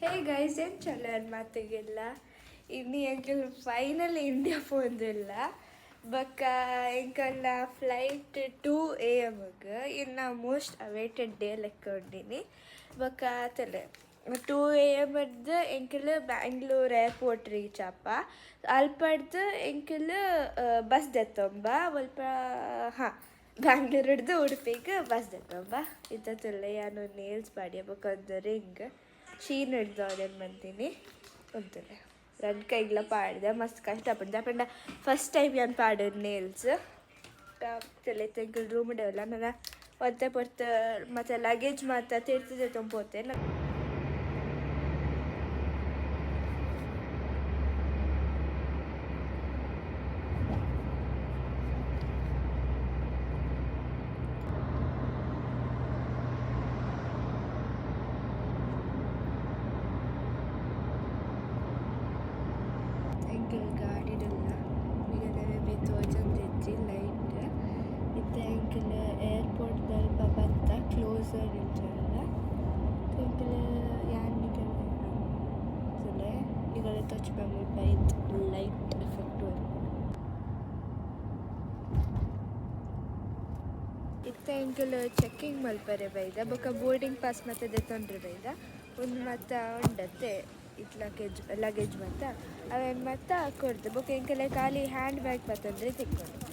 Hey guys ಏನು ಚಲೋ ಮಾತಿಗೆಲ್ಲ ಇನ್ನು ಎಂಕಲ್ ಫೈನಲಿ ಇಂಡಿಯಾ ಪೋಂದಿಲ್ಲ ಬೊಕ್ಕ ಎಂಕಲ್ನ ಫ್ಲೈಟ್ 2 AM ಇನ್ನು ಮೋಸ್ಟ್ ಅವೇಟೆಡ್ ಡೇ ಲೆಕ್ಕ ಉಂಡಿನಿ ಬೊಕ್ಕ ತಲೆ 2 AM ಎಂಕಲ್ ಬ್ಯಾಂಗ್ಳೂರ್ ಏರ್ಪೋರ್ಟ್ ರೀಚ್ ಆಪ ಅಲ್ಪಡ್ದು ಎಂಕಲ್ ಬಸ್ ದೆತ್ತೊಂಬ ಸ್ವಲ್ಪ ಹಾಂ ಬ್ಯಾಂಗ್ಳೂರ್ ಹಿಡ್ದು ಉಡುಪಿಗೆ ಬಸ್ ದೆತ್ತೊಂಬ ಇತ್ತ ತುಳ್ಳೆ ನಾನು ನೇಲ್ಸ್ ಪಾಡ್ಯ ಬೊಕ್ಕ ಒಂದು ರಿಂಗ್ ಶೀನ್ ಹಿಡ್ದು ಅವ್ರೇನು ಮಾಡ್ತೀನಿ ಒಂತಲೆ ನನ್ನ ಕೈಗ್ಲ ಪಾಡ್ದೆ ಮಸ್ತ್ ಕಷ್ಟಪಡ್ದೆ ಅಪ್ಪಂಡ ಫಸ್ಟ್ ಟೈಮ್ ನಾನು ಪಾಡೋದು ನೇಲ್ಸ್ ತಲೆ ತೆಂಕಲ್ ರೂಮ್ ಇಡವಲ್ಲ ನಾನು ಒತ್ತೆ ಪೊರ್ತ ಮತ್ತು ಲಗೇಜ್ ಮಾತ್ರ ತಿರ್ತಿದ್ದೆ ತುಂಬೋತೆ ಗಾಡಿಡೆಲ್ಲ ಈಗ ನಾವೇ ತೋಚಂದಿದ್ರಿ ಲೈಟ್ ಇತ್ತೆ ಎಂಕಲ್ ಏರ್ಪೋರ್ಟ್ ದಲ್ಪ ಬತ್ತ ಕ್ಲೋಸರ್ ಇಲ್ಚಲ್ಲ ಎಂಕಲ್ ಯಾನಿಗೆಲ್ಲ ಸೊಲೆ ಈಗ ತೋಚ್ ಬಂದ್ಬಿಟ್ಟು ಬೈತ್ ಲೈಟ್ ಎಫೆಕ್ಟ್ ಇತ್ತೆ ಎಂಕಲ್ ಚೆಕ್ಕಿಂಗ್ ಮಲ್ಪರೆ ಬೈದ ಬೊಕ್ಕ ಬೋರ್ಡಿಂಗ್ ಪಾಸ್ ಮತ್ತೆ ದೆತ್ತೊಂಡ್ರೆ ಬೈದ ಒಂದು ಮತ್ತೆ ಉಂಡತ್ತೆ ಇದು ಲಗೇಜ್ ಮತ್ತು ಅವೇನು ಮತ್ತು ಕೊಡ್ದು ಬೊಕ್ಕ ಎಂಕಲೆ ಖಾಲಿ ಹ್ಯಾಂಡ್ ಬ್ಯಾಗ್ ಬತ್ತಂದ್ರೆ ತಿಕ್ಕೊಂಡು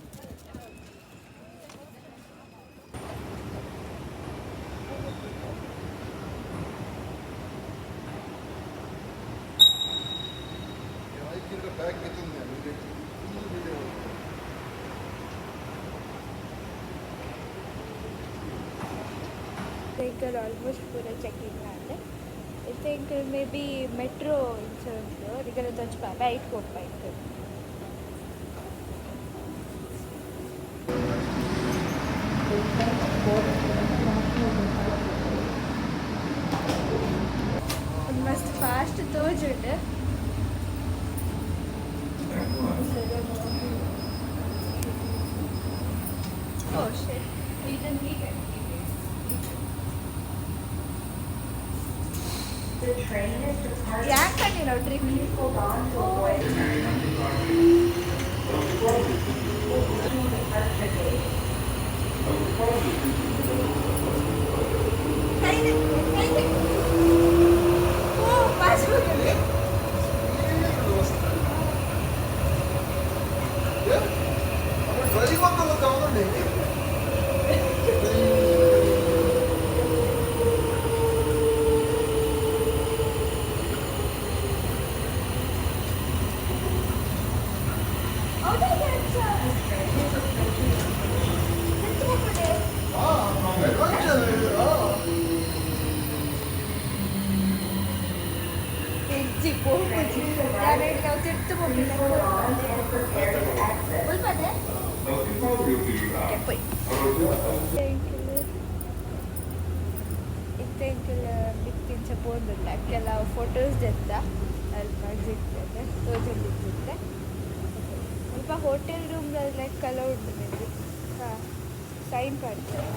ಎಂಕಲ್ ಆಲ್ಮೋಸ್ಟ್ ಪೂರ ಚೆಕ್ಕಿಂಗ್ ಆದ್ರೆ ಇತ್ತೆ ಎಂಕಲ್ ಮೇ ಬಿ ಮೆಟ್ರೋ ಉಂಟು ಅದಕ್ಕೆಲ್ಲ ತೋಚ್ಪ ಬೈಟ್ ಕೊಪ್ಪ ಎಂಕಲ್ ಮಸ್ತ್ ಫಾಸ್ಟ್ ತೋಜುಂಡು ಓ ಶಿಟ್ ಯಾಕೆ ನಾವು ಟ್ರಿಪ್ ಇತ್ತೆಂಕಲ್ ಬಿತ್ತಿಂಚ ಪೋಂದಿಲ್ಲ ಕೆಲವು ಫೋಟೋಸ್ ದೆತ್ತ ಅಲ್ಪ ಸಿಗ್ತದೆ ತೋಜಲ್ಲಿದ್ದಿದ್ದೆ ಸ್ವಲ್ಪ ಹೋಟೆಲ್ ರೂಮ್ ಲೆಕ್ಕೆಲ್ಲ ಉಂಟು ನಿಮಗೆ ಹಾಂ ಸೈನ್ ಮಾಡ್ತಾರೆ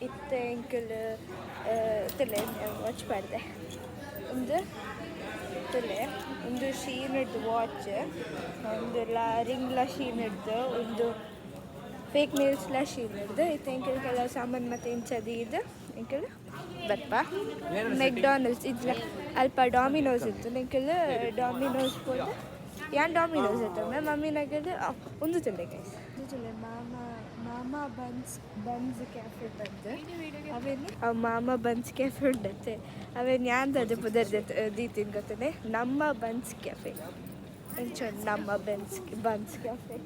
ಇತ್ತೆ ಎಂಕಲ್ ತಲೆ ವಾಚ್ ಮಾಡಿದೆ ಒಂದು ತಲೆ ಒಂದು ಶೀನ್ ಹಿಡ್ದು ವಾಚ್ ಒಂದು ರಿಂಗ್ಲ ಶೀನ್ ಹಿಡ್ದು ಒಂದು ಫೇಕ್ ನೇಲ್ಸ್ಲ ಶೀನ್ ಹಿಡ್ದು ಇತ್ತೆ ಎಂಕಲ್ ಕೆಲವು ಸಾಮಾನು ಮತ್ತೆ ಇಂಚದಿ ಇದು ಎಂಕಲ್ ಬಪ್ಪ ಮೆಕ್ಡಾನಲ್ಸ್ ಇದ್ಲ ಅಲ್ಪ ಡಾಮಿನೋಸ್ ಇತ್ತು ಎಂಕಲ್ ಡಾಮಿನೋಸ್ ಹೋದ ಯಾನ್ ಡಾಮಿನೋಸ್ ಇತ್ತು ಮಮ್ಮಿನಾಗದು ಒಂದು ತಿಂದೆ ಕೈಸ್ ಮಾಮಾ ಬನ್ಸ್ ಕ್ಯಾಫೆ ಬಂದು ಅವೇನು ಮಾಮಾ ಬನ್ಸ್ ಕ್ಯಾಫೆ ಉಂಡತ್ತೆ ಅವೇನು ಯಾಂದದು ಪುದರ್ದ ದೀತಿನ ಗೊತ್ತನೆ ನಮ್ಮ ಬನ್ಸ್ ಕ್ಯಾಫೆ ಎಂಚ ನಮ್ಮ ಬನ್ಸ್ ಕ್ಯಾಫೆ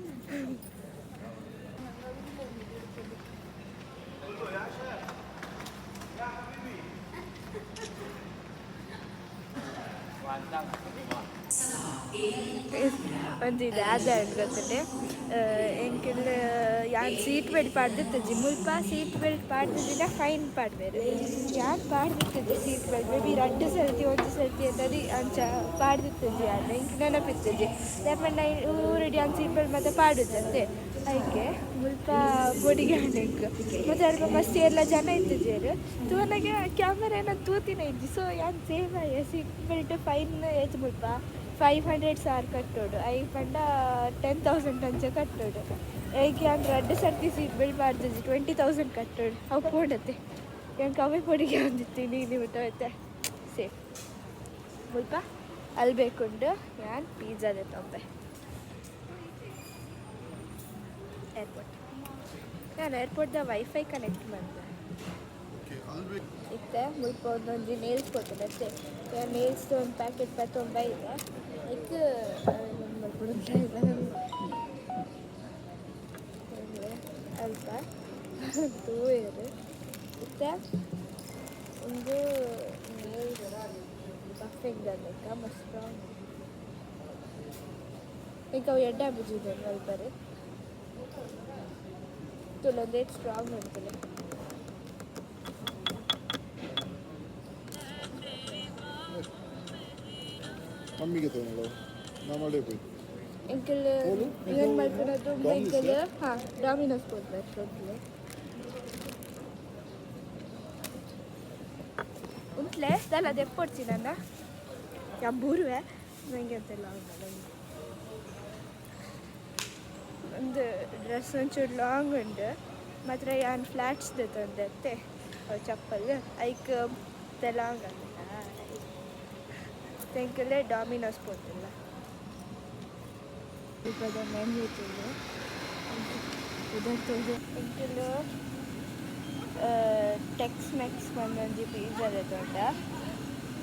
ಒಂದಿದೆ ಅದ ಗೊತ್ತಡೆ ಎಂಕೆಲ್ಲ ಯಾನ್ ಸೀಟ್ ಬೆಲ್ಟ್ ಪಾಡ್ದಿತ್ತಜ್ಜಿ ಮುಲ್ಪ ಸೀಟ್ ಬೆಲ್ಟ್ ಪಾಡ್ದಿದ್ದಿಲ್ಲ ಫೈನ್ ಪಾಡ್ಬೇರು ಯಾನ್ ಪಾಡ್ದಿತ್ತಜ್ಜಿ ಸೀಟ್ ಬೆಲ್ಟ್ ಮೇ ಬಿ 2 ಸರ್ತಿ 1 ಸರ್ತಿ ಅಂತದಿ ಅಂಚ ಪಾಡ್ದಿತ್ತಜ್ಜಿ ಅಲ್ಲ ಇಂಕ ನೆನಪಿತ್ತಜ್ಜಿ ಯಾಪಂಡ ಊರಡಿ ಯಾನ್ ಸೀಟ್ ಬೆಲ್ಟ್ ಮತ್ತೆ ಪಾಡುದಂತೆ ಅದಕ್ಕೆ ಮುಲ್ಪ ಬೊಡಿಗೆ ಹಣೆಕ್ ಮತ್ತು ಅಲ್ಪ ಮಸ್ತ್ ಎಲ್ಲ ಜನ ಇತ್ತಿದ್ದೇರು ತೂನಗೆ ಕ್ಯಾಮರಾ ಏನೋ ತೂತಿನ ಇದ್ದಿ ಸೊ ಯಾನ್ ಸೇವ್ ಆಯ್ಯ ಸಿಕ್ಬಿಟ್ಟು ಫೈನ್ ಏಜ್ ಮುಲ್ಪ 500 ಸಾರ್ ಕಟ್ಟೋಡು ಐ ಪಂಡ 10,000 ಅಂಚ ಕಟ್ಟೋಡು ಏಕೆ ಅಂದ್ರೆ ಅಡ್ಡ ಸರ್ತಿ ಸೀಟ್ ಬೆಲ್ಟ್ ಮಾಡ್ತಿದ್ದಿ 20,000 ಕಟ್ಟೋಡು ಅವು ಪೋಡತ್ತೆ ಯಾನ್ ಕಮ್ಮಿ ಪೊಡಿಗೆ ಹೊಂದಿತ್ತೀನಿ ನೀವು ಬಿಟ್ಟೋಯ್ತೆ ಸೇಫ್ ಮುಲ್ಪ ಅಲ್ಲಿ ಬೇಕುಂಡು ಯಾನ್ ಪಿಜ್ಜಾದೆ ತೊಂಬೆ ಏರ್ಪೋರ್ಟ್ ನಾನು ಏರ್ಪೋರ್ಟ್ದ ವೈಫೈ ಕನೆಕ್ಟ್ ಮಾಡಿದೆ ಇತ್ತೆ ಮುಲ್ಪ ಒಂದೊಂದು ನೇಲ್ಸ್ ಕೊಡ್ತೇನೆ ಅಷ್ಟೇ ನೇಲ್ಸ್ದು ಒಂದು ಪ್ಯಾಕೆಟ್ ತೊಂಬೈದೆ ಅದಕ್ಕೆ ಅಲ್ಪ ತೂರು ಇತ್ತೆ ಒಂದು ನೇಲ್ಸ್ ಬಫಿಂಗ್ ಅದಕ್ಕೆ ಮಸ್ತ್ ಸ್ಟ್ರಾಂಗ್ ಈಗ ಅವು ಎಡ್ಡ ಬುಜಿದೆ ಅಲ್ಬರಿ ತುಲಂದೇ ಸ್ಟ್ರಾಂಗ್ ಉಂಟು ಮಮ್ಮಿಗೆ ತಗೊಂಡು ನಾ ಮಾಡೇ ಹೋಗಿ ಎಂಕಲ್ ಏನು ಮಾಡ್ಕೊಳೋದು ಎಂಕಲ್ ಹಾಂ ಡಾಮಿನೋಸ್ ಕೊಡ್ಬೇಕು ಹೋಗ್ಲಿ ಉಂಟ್ಲೆ ನಾನು ಅದು ಎಪ್ಪೊಡ್ತೀನಿ ನನ್ನ ಎಂಬೂರುವೆ ನನಗೆ ಅಂತೆಲ್ಲ ಒಂದು ಡ್ರೆಸ್ ಒಂಚೂರು ಲಾಂಗ್ ಉಂಡು ಮಾತ್ರ ಯಾನ್ ಫ್ಲಾಟ್ಸ್ದು ತಂದತ್ತೆ ಚಪ್ಪಲ್ ಐಕ್ ಲಾಂಗ್ ಅಂತ ತೆಂಕಲ್ಲೇ ಡಾಮಿನೋಸ್ ಪೋತಿಲ್ಲ ಇಪ್ಪದ ಮೆನ್ಯೂ ತಿಂದು ಇದೊಂದು ಎಂಕಲು ಟೆಕ್ಸ್ ಮೆಕ್ಸ್ ಒಂದೊಂದು ಪಿಜ್ಜಾದ ದೊಡ್ಡ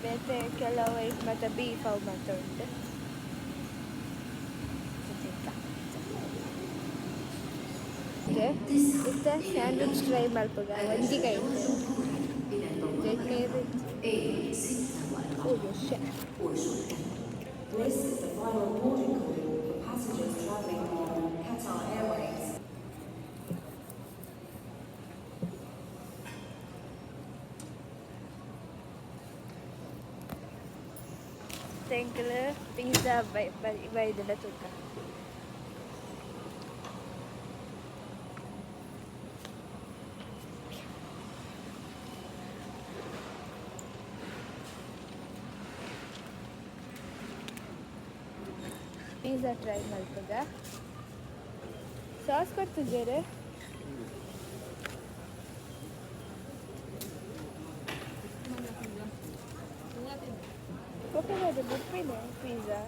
ಬೇತೆ ಕೆಲವು ಐಟ್ ಮತ್ತು ಬೀಫ್ ಅವು ಮತ್ತು ಉಂಟು ಇತ್ತ ಸ್ಯಾಂಡ್ವಿಚ್ ಟ್ರೈ ಮಾಡ್ಬೋದ ಒಂಜಿಗೆ chutney This is the final boarding call for passengers travelling on Qatar Airways. ತೆಂಕಲು ಪಿಜ್ಜಾ ಬೈದಿಲ್ಲ ತೂಕ ಪಿಜ್ಜಾ ಟ್ರೈ ಮಾಡ್ತದ ಸಾಸ್ ಕೊಡ್ತಿದ್ದೀರಿ ಕೊಟ್ಟದ್ದು ಬಿಟ್ಟಿದೆ ಪಿಜ್ಜಾ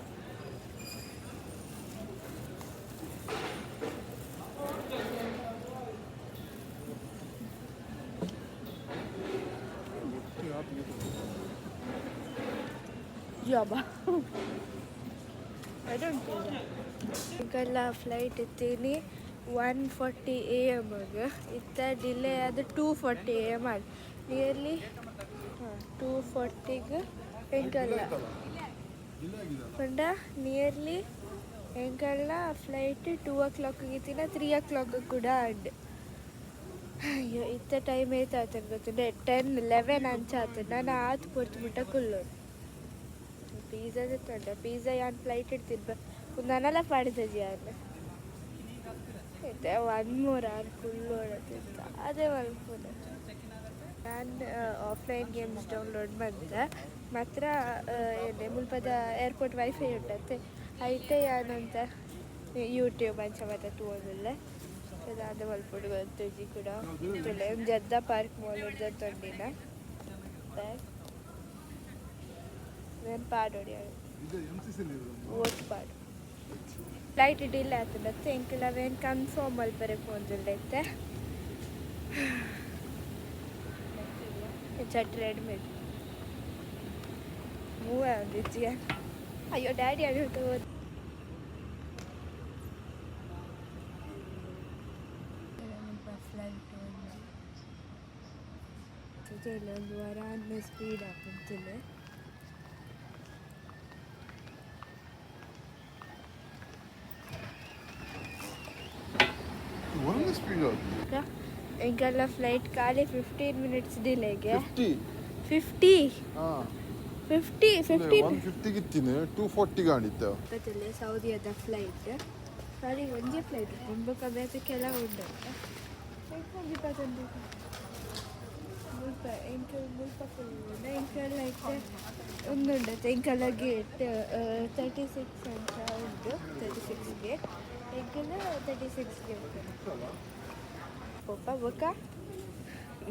ಜಾಬಾ I don't do that. ಈಗೆಲ್ಲ ಫ್ಲೈಟ್ ಇತ್ತೀನಿ 1:40 AM ಇತ್ತ ಡಿಲೇ ಅದು 2:40 AM ಆಗಿ ನಿಯರ್ಲಿ 2:40ಗೆ ಹೆಂಗಲ್ಲ ಪಂಡ ನಿಯರ್ಲಿ ಹೆಂಗಲ್ಲ ಫ್ಲೈಟ್ 2 o'clockಗಿತ್ತಿನ 3 o'clock ಕೂಡ ಅಡ್ಡು ಅಯ್ಯೋ ಇತ್ತ ಟೈಮ್ ಏತಾಯ್ತು ಗೊತ್ತಿಲ್ಲ 10-11 ಅಂಚಾತು ನಾನು ಆತು ಪೊರ್ತು ಕುಲ್ಲೋದು ಪಿಜ್ಜಾದ ತಂಡ ಪಿಜ್ಜಾ ಯಾನ್ ಫ್ಲೈಟ್ ಇಡ್ತಿರ್ಬ ನನ್ನೆಲ್ಲ ಪಾಡಿದಜಿ ಯಾರು ಆಯ್ತು 1 more hour ಕುಲ್ಲೋಡತ್ತಿತ್ತ ಅದೇ ಮಲ್ಪುನ ನಾನು ಆಫ್ಲೈನ್ ಗೇಮ್ಸ್ ಡೌನ್ಲೋಡ್ ಮಾಡಿದೆ ಮಾತ್ರ ಏನೇ ಮುಲ್ಪದ ಏರ್ಪೋರ್ಟ್ ವೈಫೈ ಉಂಟತ್ತೆ ಐತೆ ಯಾನಂತ ಯೂಟ್ಯೂಬ್ ಅಂಚ ಮತ್ತೆ ತೋದಿಲ್ಲ ಅದಾದ ಮಲ್ಪುಡು ಗೊತ್ತುಜಿ ಕೂಡ ಒಂದು ಜದ್ದ ಪಾರ್ಕ್ ಮಾಲ್ ಹಿಡ್ದ ತೊಂಡಿನ ವೇನ್ ಪಾಡೋಡಿ ಓಟ್ ಪಾಡು ಫ್ಲೈಟ್ ಡಿಲೇ ಆಗ್ತದತ್ತೆ ಎಂಕೆಲ್ಲ ವೇನ್ ಕನ್ಫರ್ಮ್ ಮಲ್ಪರೆ ಪೋಂದಿಲ್ಲೈತೆ ಚಟ್ ರೆಡ್ಮೇಡ್ ಮೂವ ಒಂದಿಜ್ಜಿಗೆ ಅಯ್ಯೋ ಡ್ಯಾಡಿ ಆಗಿರ್ತ ಹೋದ್ ಫ್ಲೈಟ್ ಒಂದು ವಾರ ಅನ್ನೋ ಸ್ಪೀಡ್ ಆಗ್ತಿಲ್ಲ ಈಗೆಲ್ಲ ಫ್ಲೈಟ್ ಖಾಲಿ 15 minutes ಡಿಲೇಗೆ 50 150 ಗಿತ್ತಿನ 240 ಕಾಣಿತ್ತು ಸೌದಿಯದ ಫ್ಲೈಟ್ ಖಾಲಿ ಒಂದೇ ಫ್ಲೈಟ್ ತುಂಬ ಕಮ್ಮಿ ಕೆಲ ಉಂಟಂತ ಒಂದು 21 ಮುಲ್ಪ ಎಂಕಲ್ ಮುಲ್ಪ ಎಂಕಲ್ ಐತೆ ಒಂದುಂಡತ್ತೆ ಎಂಕಲ್ಲ ಗೇಟ್ 36 ಅಂತ ಉಂಟು 36 ಗೇಟ್ ಎಂಕಲ್ 36 ಗೇಟ್ ಪಪ್ಪ ಬೊಕ್ಕ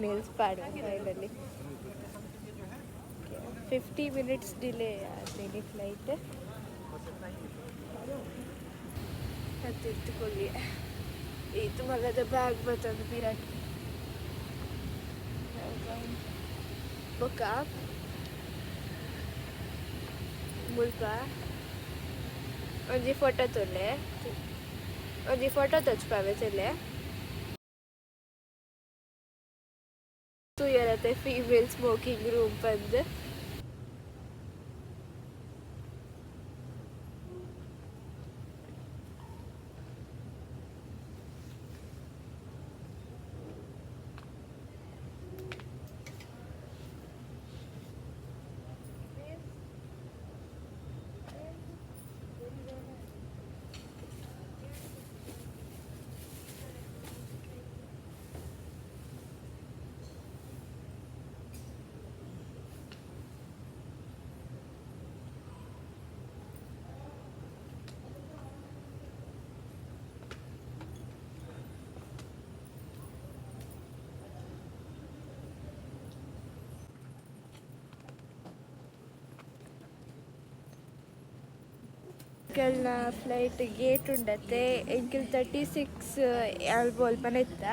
ನೇಲ್ಸ್ ಪಾಡು ಫೈನಲಿ 50 minutes ಡಿಲೇ ಆದೇನಿ ಫ್ಲೈಟ್ ಅದು ಎತ್ತುಕೊಳ್ಳಿ ಇದು ಮಗದ ಬ್ಯಾಗ್ ಬರ್ತದೆ ಬಿರಾಟ್ ಬೊಕ್ಕ ಮುಲ್ಪ ಒಂಜಿ ಫೋಟೋ ತೊಲೆ ಒಂಜಿ ಫೋಟೋ ತಚ್ಪಾವೆ ಚೆಲ್ಲೆ ತೂಯರತ್ತೆ ಫೀಮೇಲ್ ಸ್ಮೋಕಿಂಗ್ ರೂಮ್ ಬಂದು ಎಂಕಲ್ನ ಫ್ಲೈಟ್ ಗೇಟ್ ಉಂಡತ್ತೆ ಎಂಕಲ್ 36 ಅಲ್ಬೋಲ್ಪನ ಇತ್ತ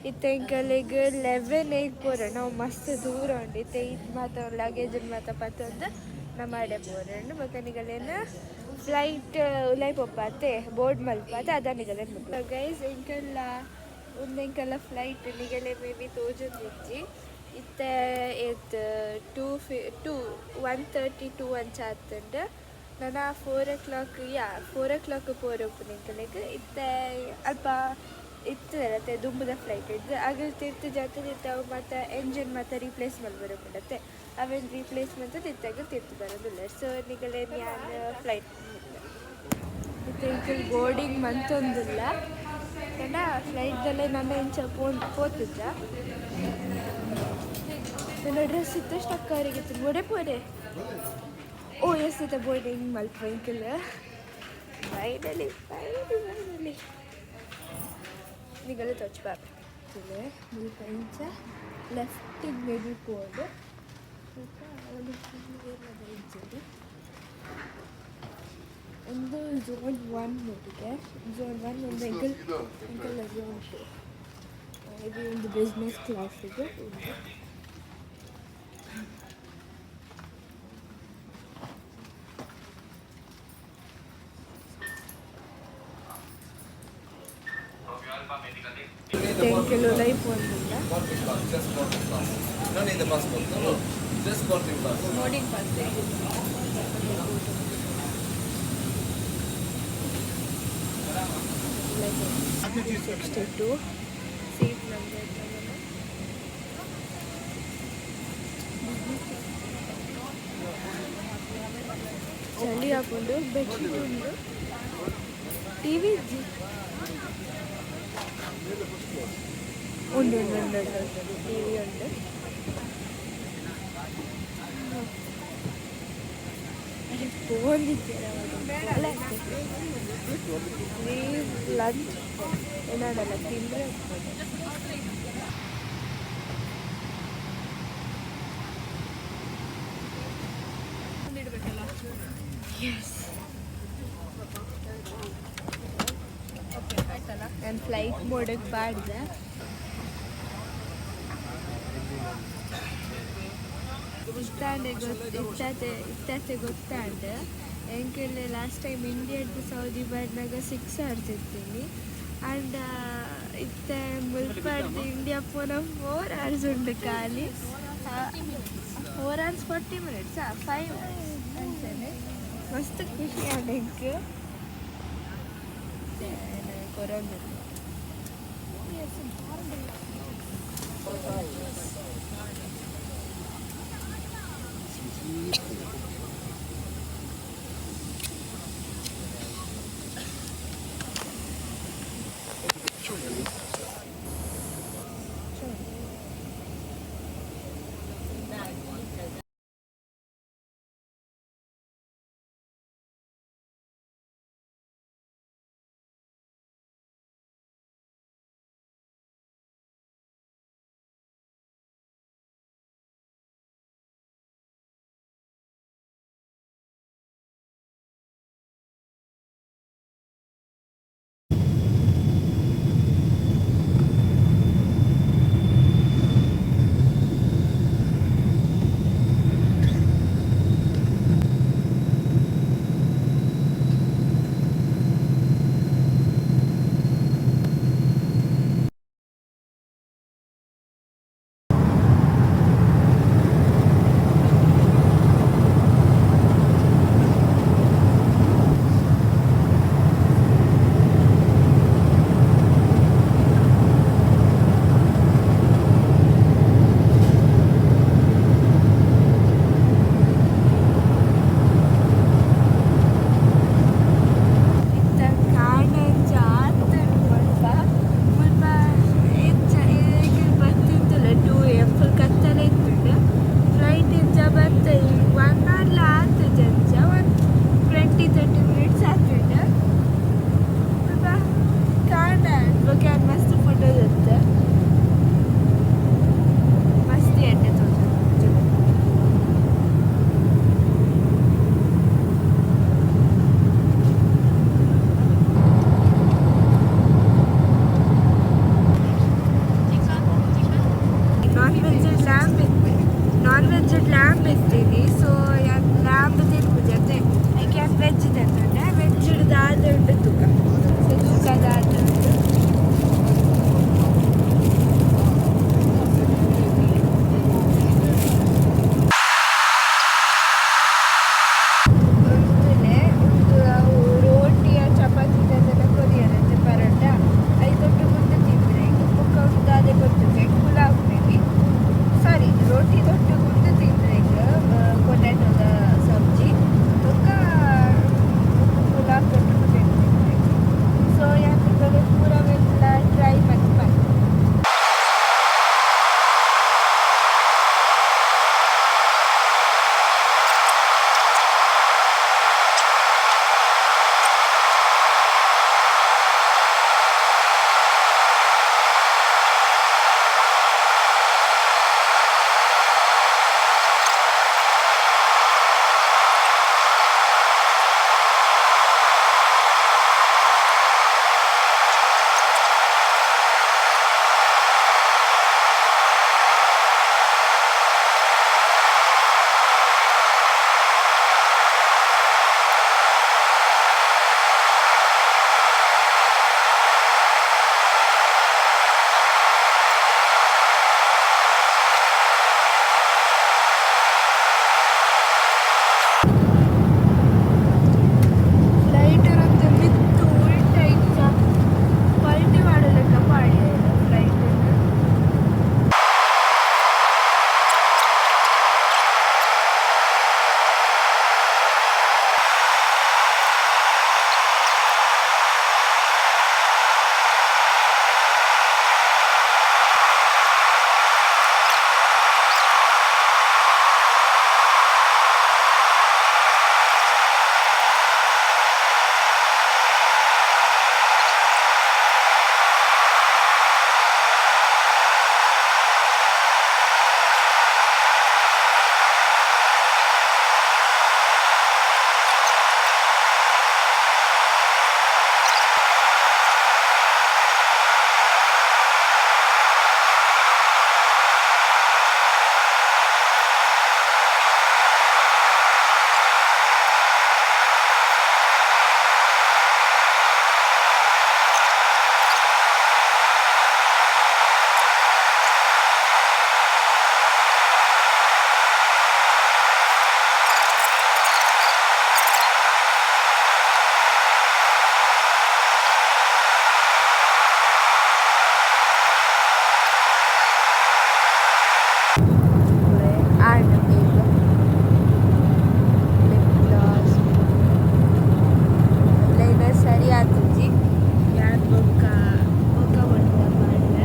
ಇತ್ತೆ ಎಂಕಲಿಗೆ 11 ಪೋರ ನಾವು ಮಸ್ತ್ ದೂರ ಉಂಡು ಇತ್ತೆ ಇದು ಮಾತ ಲಗೇಜ್ ಮಾತ ಪತ್ತೊಂದು ನಮ್ಮ ಮಾಡೇ ಪೋರಂಡು ಮಕ್ಕನಿಗಲೇನು ಫ್ಲೈಟ್ ಉಲೈ ಪೊಪ್ಪತ್ತೆ ಬೋರ್ಡ್ ಮಲ್ಪತ್ತೆ ಅದನ್ನಿಗಲೇನು ಮುಟ್ಟ ಗೈಸ್ ಎಂಕಲ್ಲ ಒಂದು ಎಂಕಲ್ಲ ಫ್ಲೈಟ್ ನಿಗಲೆ ಮೇ ಬಿ ತೋಜೊಂದಿಜ್ಜಿ ಇತ್ತೆ ಇದು 1:32 ಅಂಚ ಆತುಂಡು ನಾನು 4 o'clock 4 o'clock ಪೋರೊಪ್ಪುನಿಂಕಲೆಗ್ ಇತ್ತೆ ಅಲ್ಪ ಇತ್ತದರತ್ತೆ ದುಂಬುದ ಫ್ಲೈಟ್ ಇದ್ದು ಆಗಲ್ ತಿರ್ತು ಜಾತದ ಇತ್ತವು ಮತ್ತು ಎಂಜಿನ್ ಮತ್ತು ರೀಪ್ಲೇಸ್ ಬರೋಬಿಡತ್ತೆ ಅವೇನು ರೀಪ್ಲೇಸ್ಮೆಂಟ್ ಇತ್ತಾಗ ತಿರ್ತು ಬರೋದಿಲ್ಲ ಸೊ ನಿಗಲೇ ನಾನು ಫ್ಲೈಟ್ ಮತ್ತು ಇಂಕಲ್ ಬೋರ್ಡಿಂಗ್ ಮಂತೊಂದಿಲ್ಲ ಕಣ ಫ್ಲೈಟ್ದಲ್ಲೇ ನನ್ನ ಇಂಚ ಪೋತಿದ್ದ ನನ್ನ ಡ್ರೆಸ್ ಇತ್ತು ಸ್ಟಕ್ ಅವರಿಗಿತ್ತು ಬೋಡೆ ಪೋಡೆ ಓ ಎಸ್ ಇದೆ ಬೋರ್ಡಿಂಗ್ ಮಲ್ಪ ಇಂಕಲ್ ಫೈನಲಿ ನಿಗಲು ತೋಚ್ಬಾರ್ದು ಮುಲ್ಪ ಇಂಚ ಲೆಫ್ಟಿಗೆ ಮೇಬಿ ಪೋಡು ಒಂದು ಝೋನ್ 1 ನೋಡಿಗೆ ಝೋನ್ 1 ಒಂದು ಎಂಕಲ್ ಝೋನ್ 2 ಇದು ಒಂದು ಬಿಸ್ನೆಸ್ ಕ್ಲಾಸಿಗೆ ಎಂಕಲು ಲೈಫ್ ಒಂದಿಲ್ಲ No need the passport. No. Just boarding pass. Boarding pass 62 seat number ಚಳಿ ಹಾಕೊಂಡು ಬೆಡ್ಶೀಟ್ ಉಂಡು ಟಿವಿ ಉಂಡು ಟಿವಿ ಉಂಡು ಲಂಚ್ ಏನಾಡಲ್ಲ ತಿಂದರೆ ನಾನು ಫ್ಲೈಟ್ ಮೋಡಿಗೆ ಮಾಡಿದೆ ಇತ್ತಾತೆ ಗೊತ್ತಾಂಡೆ ಎಂಕೆಲ್ಲ ಲಾಸ್ಟ್ ಟೈಮ್ ಇಂಡಿಯಾದ ಸೌದಿ ಬರ್ನಾಗ 6 hours ಇರ್ತೀನಿ ಆ್ಯಂಡ್ ಇತ್ತೆ ಮುಲ್ಪಾಡ್ದು ಇಂಡಿಯಾ ಪೋನ 4 hours ಉಂಡು ಖಾಲಿ 4 hours 40 minutes 5 ಅಂತಾನೆ ಮಸ್ತ್ ಖುಷಿ ಆಡಕ್ಕೆ ಕೊರೋನಾ ಲ್ಯಾಂಬ್ ಇರ್ತೀನಿ ಸೊ ಯಾಕೆ ಲ್ಯಾಂಬ್ ತಿನ್ಬೋದು ಅದೇ ಯಾಕೆ ವೆಜ್ ತಿಂತಾನೆ ವೆಜ್ ಹಿಡ್ದಾದ ಉಂಟು ತುಕ ತುಕದಾದ ಉಂಟು ಒಂದುಲೆ ಒಂದು ಅವು ರೋಟಿಯ ಚಪಾತಿ ಅದೆಲ್ಲ ಕೊರಿಯರಂತೆ ಪರೋಟ ಐದೊಟ್ಟು ಮುಂದೆ ತಿಂದರೆ ಮುಖ ಒಂದು ಅದೇ ಗೊತ್ತಿದೆ ಪುಲಾವ್ ಮೇಲಿ ಸಾರಿ ರೋಟಿ ದೊಡ್ಡ ಮುಂದೆ ತಿಂದರೆ ಪೊಟ್ಯಾಟೋದ ಸಬ್ಜಿ ಮುಖ ಪುಲಾವ್ ದೊಡ್ಡ ಮುಂದೆ ತಿಂದರೆ ಸೊ ಯಾಕಂದರೆ ಪೂರವೆಲ್ಲ ಟ್ರೈ ಮಾಡಿ ಫ್ಲೈಟರಂತೆ ಮಿತ್ತು ಉಲ್ಟ ಇದ್ದ ಪಲ್ಟಿ ಮಾಡಲಿಕ್ಕೆ ಮಾಡಿ ಫ್ಲೈಟನ್ನು ಸರಿ ಆತುಜಿ ಯಾರು ಬೊಕ್ಕ ಬೊಕ್ಕ ಬಡ್ದ ಮಾಡಿದೆ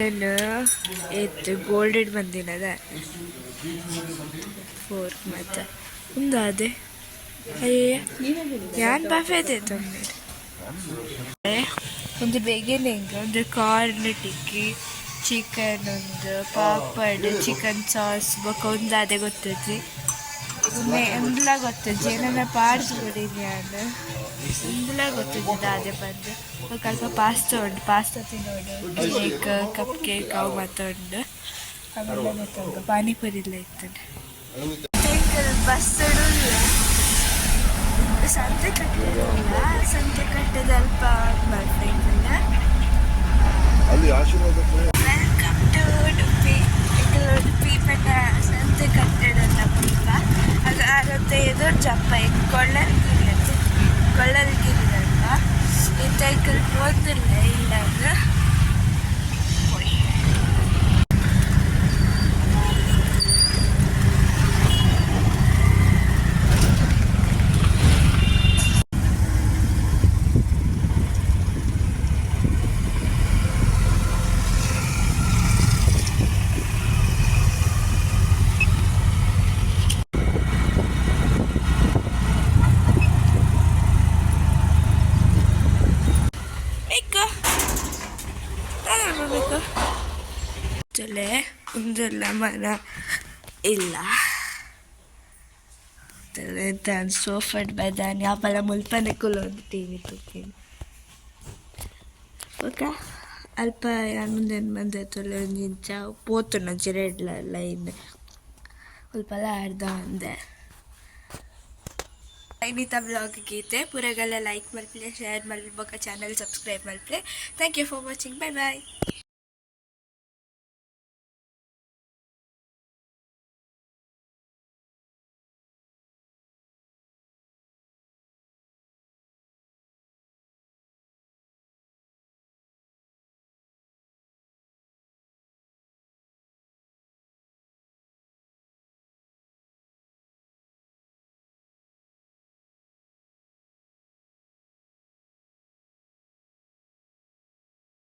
ಏತ್ ಗೋಲ್ಡೆಡ್ ಬಂದಿನದ ಫೋರ್ಕ್ ಮತ್ತೆ ಒಂದು ಅದೇ ಅಯ್ಯ ಯಾನ್ ಬಫೇತೆ ತೊಂದರೆ ಒಂದು ಬೇಗನೆ ಒಂದು ಕಾರ್ನ್ ಟಿಕ್ಕಿ ಚಿಕನ್ ಒಂದು ಪಾಪಡ್ ಚಿಕನ್ ಸಾಸ್ ಬೊಕ್ಕ ಒಂದು ಅದೇ ಗೊತ್ತಜ್ಜಿ ಎಂಬ್ಲ ಗೊತ್ತಜ್ಜಿ ನನ್ನ ಪಾಡ್ಸ್ಬಿಡಿ ನಾನು ಇಂದುಲ ಗೊತ್ತಿದ್ದ ಅದೇ ಬಂದು ಸ್ವಲ್ಪ ಪಾಸ್ತಾ ಉಂಟು ಪಾಸ್ತಾ ತಿನ್ನೋಡು ಕೇಕ್ ಕಪ್ ಕೇಕ್ ಅವು ಮಾತಾಡು ಆಮೇಲೆ ಮತ್ತೆ ಪಾನಿಪುರಿ ಎಲ್ಲ ಇರ್ತದೆ ಬಸ್ ಇಲ್ಲ ಸಂತೆ ಕಟ್ಟಿರಲ್ಲ ಸಂತೆ ಕಟ್ಟದ ಅಲ್ಪ ಬರ್ಬೇಕಿಲ್ಲ ಅಲ್ಲಿ ಆಶೀರ್ವಾದ ವೆಲ್ಕಮ್ ಟು ಉಡುಪಿ ಉಡುಪಿ ಪಟ್ಟ ಸಂತೆ ಕಟ್ಟಡಲ್ಲ ಪುಲ್ಲ ಆಗ ಆಗುತ್ತೆ ಎದುರು ಜಪ್ಪ ಕೊಳ್ಳಲ್ಗಿರಿದಂತ ಈ ಸೈಕಲ್ ಹೋದಿಲ್ಲ ಇಲ್ಲಾಗ ಜೊಲೆ ಒಂದೆಲ್ಲ ಮರ ಇಲ್ಲ దాని సోఫట్ దాని ఆపల ముల్పనెక్కులు టీవీ తొక్కింది ఒక అల్ప ముందే మంది తొలగించ పోతున్నా చిరెడ్ల లైన్ ಅಲ್ಪಲ ಅರ್ಧ ಅಂದೆ ಇನ್ನಿತ ಬ್ಲಾಗ್ ಗೀತೆ ಪೂರಗೆಲ್ಲ ಲೈಕ್ ಮಲ್ಪಲೆ ಶೇರ್ ಮಲ್ಬೇಕು ಚಾನಲ್ ಸಬ್ಸ್ಕ್ರೈಬ್ ಮಲ್ಪಲೆ thank you for watching bye bye